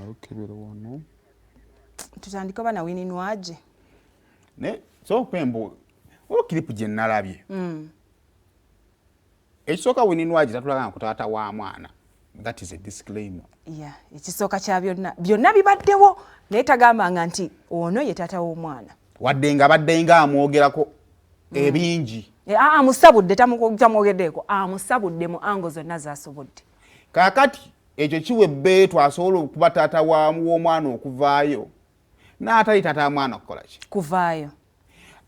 okebera wano tutandika bana Winnie Nwagi ne so pembo o clip je nalabye ekisooka Winnie Nwagi tatulaga ku taata wa mwana. That is a disclaimer. Yeah, ekisooka kya byonna bibaddewo naye tagambanga nti ono ye taata w'omwana wadde nga baddenga amwogerako ebingi. Amusabudde tamwogeddeeko amusabudde mu ango zonna z'asobodde. Kaakati ekyo kiwebbe twasobola okuba taata w'omwana okuvaayo n'atali taata wa mwana okukola ki? Kuvaayo.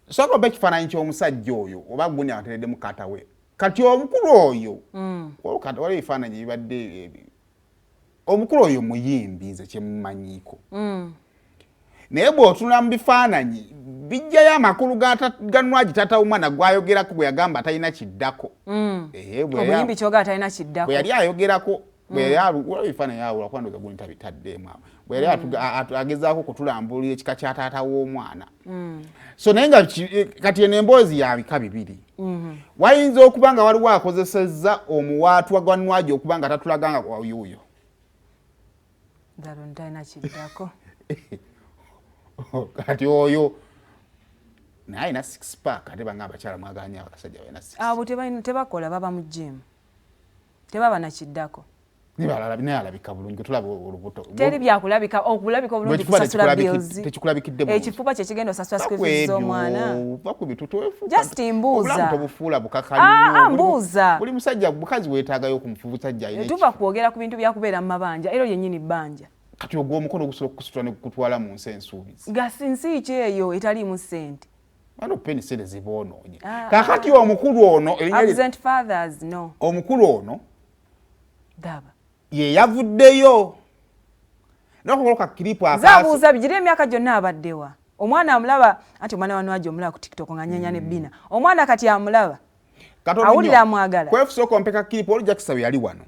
Sooka oba ekifaananyi ky'omusajja oyo oba gundi ateredde mu kata we. Kati omukulu oyo waliwo ebifaananyi bibadde omukulu oyo muyimbi nze kye mumanyiiko. Naye bw'otunula mu bifaananyi bijjayo amakulu ga Nwagi taata w'omwana gw'ayogerako bwe yagamba talina kiddako. Omuyimbi ky'oga talina kiddako. Bwe yali ayogerako bwe yali ebifaananyi yawula kwandoza gundi tabitaddeemu awo. Bwe yali agezaako kutulambulira ekika kya taata w'omwana. So naye nga kati eno emboozi ya bika bibiri. Wayinza okuba nga waliwo akozesezza omuwaatwa gwa Nwagi okuba nga tatulaganga wayuuyo. Ndalo talina kiddako. Kati oyo naye alina 6 pack ate banga abakyala mwaganya abasajja balina 6. Abo tebakola baba mu gym. Tebaba na kiddako. Naye alabika bulungi tulaba olubuto. Teri byakulabika okulabika obulungi kusasula bills. Tekikulabikidde bulungi. Ekifuba kye kigenda osasula school fees z'omwana. Bakubitutuefu. Just mbuuza. Obulamu tobufuula bukakali. Mbuuza. Buli musajja bukazi weetaagayo okumufubuusajja ayina. Tuva kwogera ku bintu byakubeera mu mabanja era yennyini bbanja. Kati ogw'omukono ogusobola okusitula ne kukutwala mu nsi ensuubizi. Gasinsi ki eyo etaliimu ssente? Wano peni sente ziboonoonye. Kaakati omukulu ono Absent fathers no. Omukulu ono daba ye yavuddeyo n'okukoloka kiripu akaasa. Zabuuza bigire emyaka gyonna abaddewa. Omwana amulaba anti omwana wa Nwagi omulaba ku TikTok nga nyanya ne bbina. Omwana kati amulaba. Awulira amwagala. Kwefusoka ompeka kiripu olujja kisawe yali wano.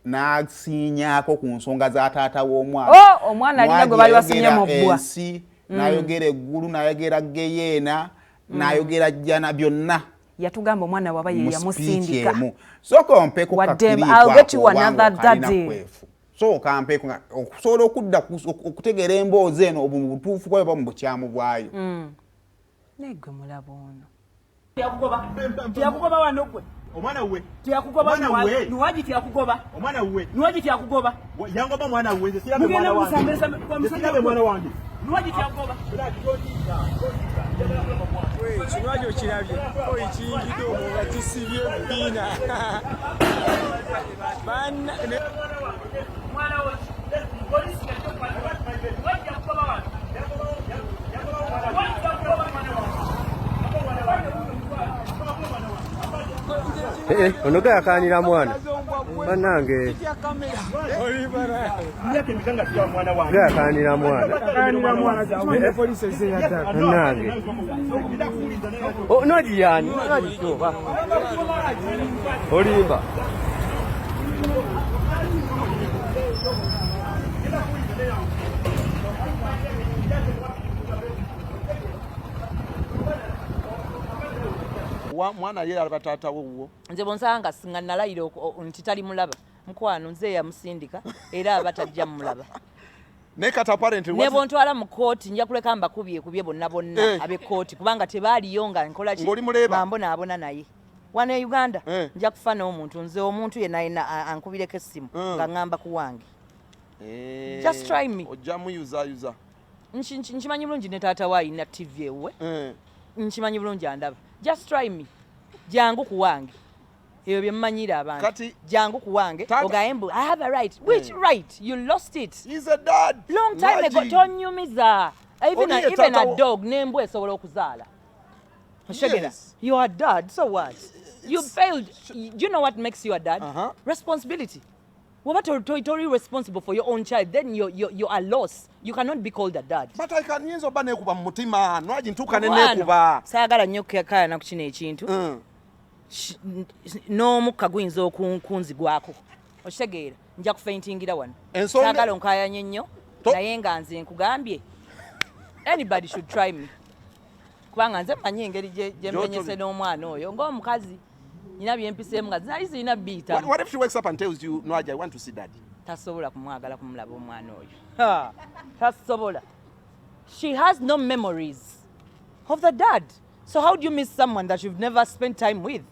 N'asiinyaako ku nsonga za taata w'omwana. Omwana alina gwe bali basinya mu bbwa. N'ayogera eggulu, n'ayogera geyeena, n'ayogera jjana byonna. Yatugamba omwana waba ye yamusindika. Sooka ompeko kakiripu I'll get you another daddy. Sooka mpeko okusobola okudda okutegeera emboozi eno obutuufu bwayo mu bukyamu bwayo. Negwe mulaba ono. Tiyakugoba wano gwe. Omwana we. Tiyakugoba Nwagi tiyakugoba. Omwana we. Nwagi tiyakugoba. Yangoba mwana we. Nze mwana wange. Nze mwana wange. Nwagi tiyakugoba. Nwagi okirabye. Oyikiyingidde omwo kisibye bbiina. Mwana we. Polisi yakugoba. Nwagi tiyakugoba wano. Onoga yakanira mwana banange yakanira mwana polisi zeyata nange Nwagi yani olimba mwana yera abatata wo nze bonsanga singa nalayiro nti tali mulaba mukwano nze yamusindika era abatajja mulaba ne kata apparently ne bontwala mu kooti nja kuleka kubye bonna abe kooti kubanga tebaaliyo nga nkola ki mambo naabona naye wana Uganda nja kufana omuntu nze omuntu ye naye ankubireko essimu nga ngamba ku wange just try me ojja muyuza nkimanyi bulungi ne taata wa ina TV ewe nkimanyi bulungi andaba just try me jangu kuwange ebyo byemmanyira abantu kati jangu kuwange ogaembu I have a right which right you lost it he's a dad long time ago tonyumiza even a dog nembwe esobola okuzaala oshegera you are dad so what you failed do you know what makes you a dad responsibility What totally responsible for your own child, then you are lost. You cannot be called a dad. But I can use oba nekuba mutima, Nwagi ntuka nekuba. Sagala nnyo kaya na kuchina ekintu. No mukagwinza okunzi gwako. Oshegeera, nja kufaintingira wano. Sagala nkaya nnyo, naye nga nze nkugambye. Anybody should try me. Kubanga nze manyi engeri gye mmenyese n'omwana oyo ng'omukazi. What if she wakes up and tells you, Nwagi, I want to see daddy? tasobola kumwagala kumulaba omwana oyo. Tasobola. She has no memories of the dad. So how do you miss someone that you've never spent time with?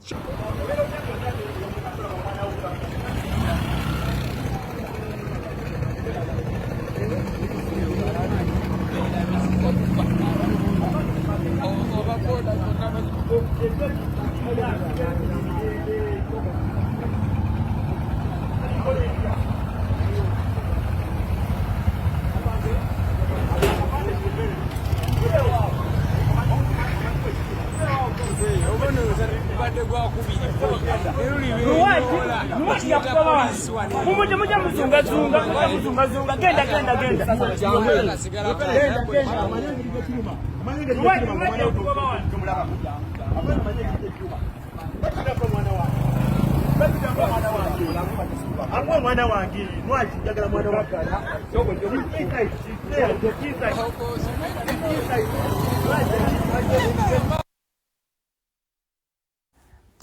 Mwana wange Nwagi njagala mwana wange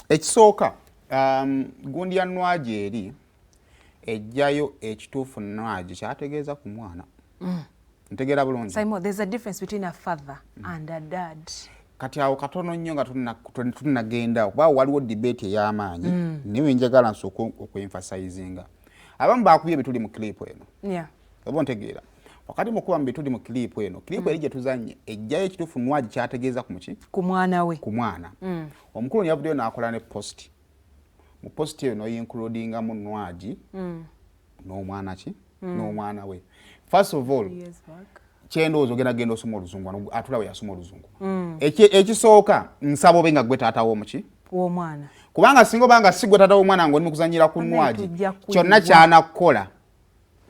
ekisooka gundi ya Nwagi eri ejjayo ekituufu Nwagi kyategeeza ku mwana ntegeera bulungi. Simon, there's a difference between a father and a dad. Kati awo katono nnyo nga tunagenda kuba waliwo debate ey'amaanyi niwe njagala nsooka okwenfasizinga. Abamu baakubye bye tuli mu clip eno. Oba ntegeera wakati mu kuba bye tuli mu clip eno eri gye tuzannye ejjayo ekituufu Nwagi kyategeeza ku muki ku mwana we. Ku mwana omukulu yavuddeyo n'akola ne post. Mu post eyo noyincludingamu Nwagi n'omwana ki n'omwana we. First of all kyendowooza ogenda osoma oluzungu atula we yasoma oluzungu. Ekisooka nsaba obe nga gwe taata w'omuki w'omwana, kubanga singa obanga si gwe taata w'omwana ng'oli mu kuzannyira ku Nwagi kyonna kyanakukola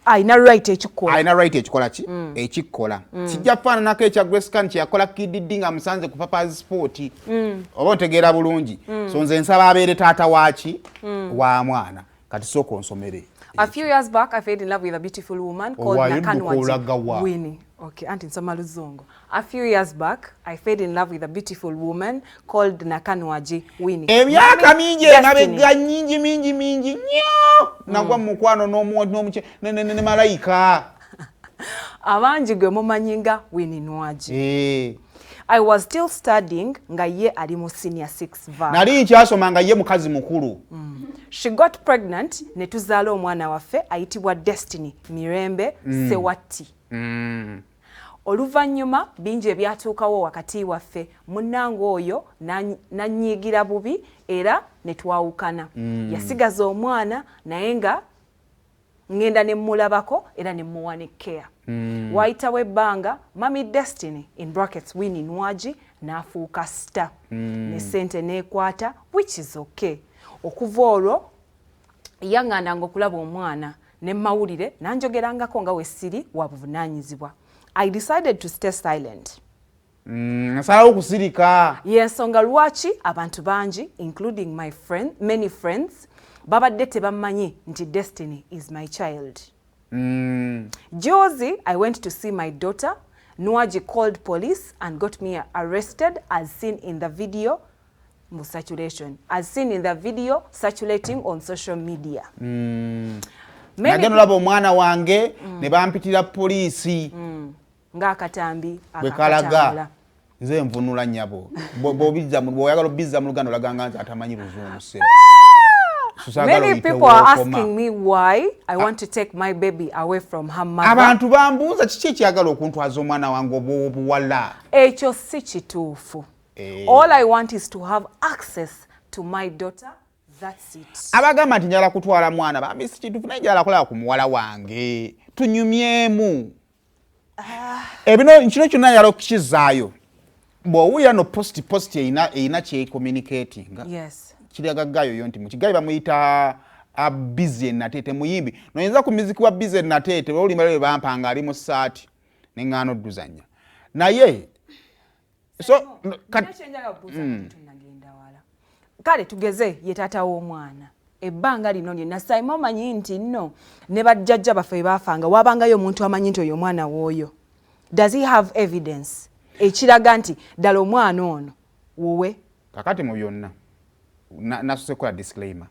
alina right ekikola ki ekikola kijja kufaananako ekya Grace Kan kye yakola Kididi nga musanze ku Papa's Sport oba ontegeera bulungi. So nze nsaba abeere taata waaki wa mwana. Kati sooka onsomere. A few years back, I fell in love with a beautiful woman called Nakanwaji Winnie. Okay, Auntie Nsoma Luzongo. A few years back, I fell in love with a beautiful woman called Nakanwaji Winnie. Emyaka mingi emabega mingi nnyo nagwa mu mukwano n'omuche ne malayika. Abangi gwe mumanyi nga Winnie Nwagi. I was still studying nga ye ali mu senior 6 VA. Nali nkyasoma nga ye mukazi mukulu. She got pregnant ne tuzaala omwana waffe ayitibwa Destiny Mirembe Sewati. Oluvannyuma bingi ebyatuukawo wakati waffe munnange oyo nanyiigira bubi era ne twawukana. Yasigaza omwana naye nga ngenda ne mmulabako era ne mmuwa ne care. Waayitawo ebbanga Mami Destiny in brackets Winnie Nwagi n'afuuka star ne ssente n'ekwata, which is okay. Okuva olwo yaŋŋaananga okulaba omwana ne mawulire nanjogerangako nga wessiri wa buvunaanyizibwa. I decided to stay silent. Nasalawo okusirika. Y'ensonga lwaki abantu bangi including many friends babadde tebammanyi nti Destiny is my child. Josie, I went to see my daughter. Nwagi called police and got me arrested as seen in the video circulating on social media. Nagenda olaba omwana wange ne bampitira poliisi ng'akatambi akakatambula. Nze nvunula nnyabo bw'oyagala obizza mu Luganda olaganga nti atamanyi Luzungu se. Many people are asking me why I want to take my baby away from her mother. Abantu bambuuza kiki ekyagala okuntwaza omwana wange obuwala. Ekyo si kituufu. All I want is to have access to my daughter. That's it. Abagamba nti njala kutwala mwana bambi si kituufu naye njala kulaba ku muwala wange tunyumyemu. Ebino kino kyonna njala okukizaayo bw'owulira no post eyina kye communicating. Yes. Kiragaggayo yo nti mukigayi bamuyita Busy Natete muyimbi noyinza ku muziki wa Busy Natete olima lwe bampanga ali mu saati n'engano duzanya naye so kale tugeze ye taata w'omwana ebbanga lino lyonna Simon manyi nti nno ne bajjajja baffe baafanga wabangayo omuntu amanyi nti oyo omwana w'oyo. Does he have evidence ekiraga nti ddala omwana ono wowe? Kakati mu byonna nasose kola disclaimer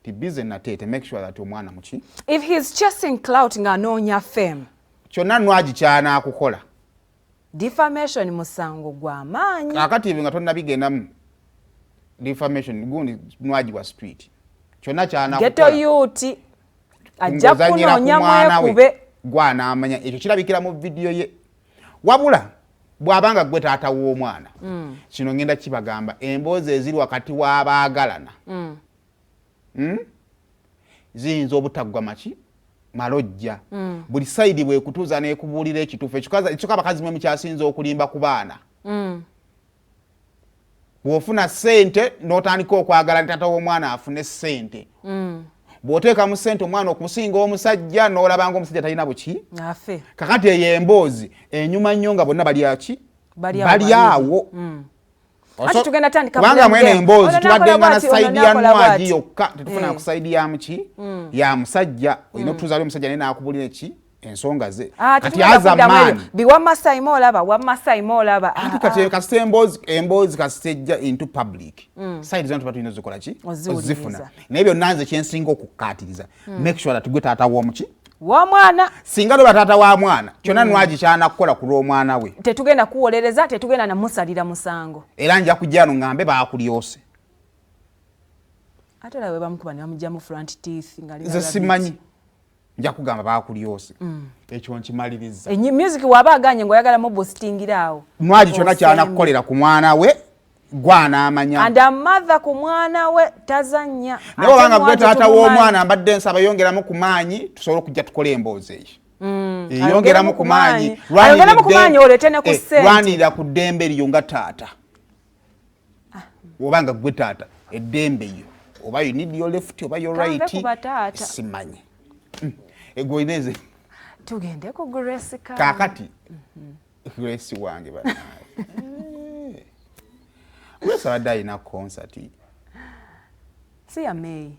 ti busy na Taata make sure that omwana muki if he's chasing clout ng'anoonya fame kyonna Nwagi kyana akukola defamation musango gw'amaanyi kakati nga tonnabigendamu defamation gundi Nwagi wa street kyonna kyana geto yuti ajja kunoonya mwekube gw'anaamanya ekyo kirabikira mu vidiyo ye wabula bw'abanga gwe taata w'omwana kino ngenda kibagamba emboozi eziri wakati w'abaagalana ziyinza obutaggwa maki malojja buli sayidi bwekutuuza n'ekubuulira ekituufu ekyoka abakazi mwe mukyasinza okulimba ku baana bw'ofuna ssente n'otandika okwagala taata w'omwana afune ssente bw'oteeka mu ssente omwana okumusinga omusajja n'olabanga omusajja talina buki afe kakati eyo emboozi enyuma nnyo nga bonna bali awo kubanga mwene emboozi tubaddenga na sayidi ya Nwagi yokka tetufuna ku sayidi ya muki ya musajja olina okutuuza ali omusajja naye n'akubulira eki ensonga ze kati aza maani biwamasaimo olaba kati kasita emboozi kasita ejja into public sayidi zino tuba tulina zikola ki ozifuna naye byonna nze kyensinga okukkaatiriza make sure that gwe taata w'omuki w'omwana singa loba taata wa mwana kyonna Nwagi kyana kukola ku lw'omwana we tetugenda kuwolereza tetugenda namusalira musango era nja kujja wano ngambe baakulyose ate lawe bamukuba ne bamugya mu front teeth nze simanyi nja kugamba baakulyose ekyo nkimaliriza music waba aganye ng'oyagalamu boostingiraawo Nwagi kyonna kyana kukolera ku mwana we gw'anaamanya and a mother ku mwana we tazannya naye obanga gwe taata w'omwana mbadde nsaba yongeramu ku maanyi tusobole okujja tukole emboozi eyo yongeramu ku maanyi oleete ne ku ssente lwanirira ku ddembe lyo nga taata obanga gwe taata eddembe yo oba you need your left oba your right simanyi egwoineze tugende ku Grace kakati Grace wange banaye Grace abadde alina concert si ya May